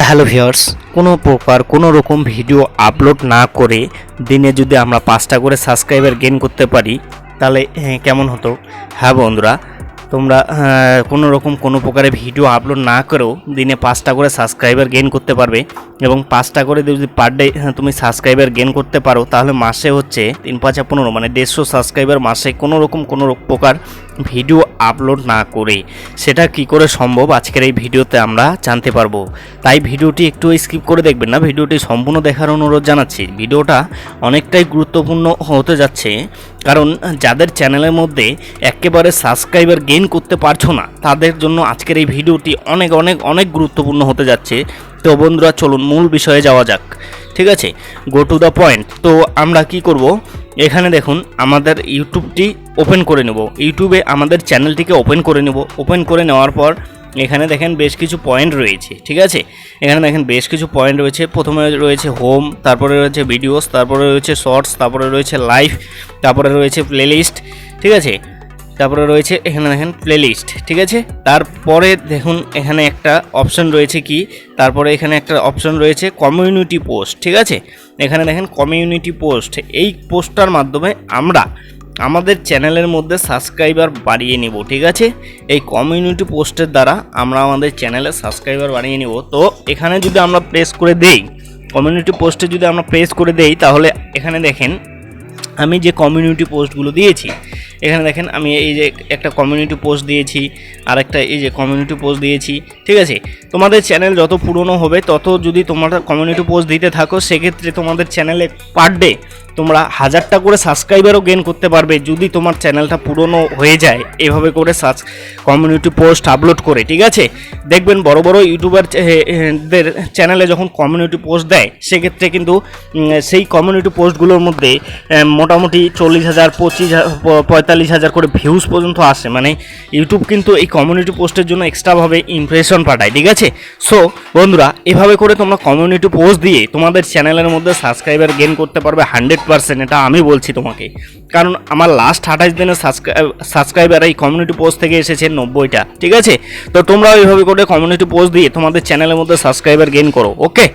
Hello viewers, কোনো প্রকার কোনো রকম ভিডিও আপলোড না করে দিনে যদি আমরা 5টা করে সাবস্ক্রাইবার গেইন করতে পারি তাহলে কেমন হতো। হ্যাঁ বন্ধুরা, তোমরা কোনো রকম কোনো প্রকারে ভিডিও আপলোড না করেও দিনে 5টা করে সাবস্ক্রাইবার গেইন করতে পারবে এবং 5টা করে যদি পার ডে তুমি সাবস্ক্রাইবার গেইন করতে পারো তাহলে মাসে হচ্ছে 3×5=15, মানে 150 সাবস্ক্রাইবার মাসে কোনো প্রকার ভিডিও আপলোড না করে। সেটা কি করে সম্ভব আজকের এই ভিডিওতে আমরা জানতে পারবো। তাই ভিডিওটি একটু স্কিপ করে দেখবেন না, ভিডিওটি সম্পূর্ণ দেখার অনুরোধ জানাচ্ছি। ভিডিওটা অনেকটাই গুরুত্বপূর্ণ হতে যাচ্ছে, কারণ যাদের চ্যানেলের মধ্যে একেবারে সাবস্ক্রাইবার গেইন করতে পারছো না তাদের জন্য আজকের এই ভিডিওটি অনেক অনেক অনেক গুরুত্বপূর্ণ হতে যাচ্ছে। তো বন্ধুরা চলুন মূল বিষয়ে যাওয়া যাক, ঠিক আছে, গো টু দ্য পয়েন্ট। তো আমরা কি করব, এখানে দেখুন আমাদের ইউটিউবটি ওপেন করে নেব, ইউটিউবে আমাদের চ্যানেলটিকে ওপেন করে নেব। ওপেন করে নেওয়ার পর এখানে দেখেন বেশ কিছু পয়েন্ট রয়েছে, ঠিক আছে, এখানে দেখেন বেশ কিছু পয়েন্ট রয়েছে। প্রথমে রয়েছে হোম, তারপরে রয়েছে ভিডিওস, তারপরে রয়েছে শর্টস, তারপরে রয়েছে লাইভ, তারপরে রয়েছে প্লেলিস্ট, ঠিক আছে, তারপরে রয়েছে এখানে দেখেন প্লেলিস্ট, ঠিক আছে। তারপরে দেখুন এখানে একটা অপশন রয়েছে কি, তারপরে এখানে একটা অপশন রয়েছে কমিউনিটি পোস্ট, ঠিক আছে। এখানে দেখেন কমিউনিটি পোস্ট, এই পোস্টটার মাধ্যমে আমরা আমাদের চ্যানেলের মধ্যে সাবস্ক্রাইবার বাড়িয়ে নিব, ঠিক আছে। এই কমিউনিটি পোস্টের দ্বারা আমরা আমাদের চ্যানেলে সাবস্ক্রাইবার বাড়িয়ে নিব। তো এখানে যদি আমরা প্রেস করে দেই, কমিউনিটি পোস্টে যদি আমরা প্রেস করে দেই তাহলে এখানে দেখেন আমি যে কমিউনিটি পোস্টগুলো দিয়েছি, এখানে দেখেন আমি এই যে একটা কমিউনিটি পোস্ট দিয়েছি আর একটা এই যে কমিউনিটি পোস্ট দিয়েছি, ঠিক আছে। তোমাদের চ্যানেল যত পুরনো হবে তত যদি তোমরা কমিউনিটি পোস্ট দিতে থাকো সেক্ষেত্রে তোমাদের চ্যানেলে পার ডে তোমরা 1000টা করে সাবস্ক্রাইবারও গেইন করতে পারবে যদি তোমার চ্যানেলটা পুরনো হয়ে যায় এভাবে করে কমিউনিটি পোস্ট আপলোড করে, ঠিক আছে। দেখবেন বড় বড় ইউটিউবারদের চ্যানেলে যখন কমিউনিটি পোস্ট দেয় সেক্ষেত্রে কিন্তু সেই কমিউনিটি পোস্টগুলোর মধ্যে মোটামুটি 40,000, 45,000 করে ভিউজ পর্যন্ত আসে। মানে ইউটিউব কিন্তু এই কমিউনিটি পোস্টের জন্য এক্সট্রাভাবে ইমপ্রেশন পাঠায়, ঠিক আছে। সো বন্ধুরা, এভাবে করে তোমরা কমিউনিটি পোস্ট দিয়ে তোমাদের চ্যানেলের মধ্যে সাবস্ক্রাইবার গেইন করতে পারবে 100%, এটা আমি বলছি তোমাকে, কারণ আমার লাস্ট 28 দিনের সাবস্ক্রাইবার এই কমিউনিটি পোস্ট থেকে এসেছে 90টা, ঠিক আছে। তো তোমরাও এইভাবে করে কমিউনিটি পোস্ট দিয়ে তোমাদের চ্যানেলের মধ্যে সাবস্ক্রাইবার গেইন করো, ওকে।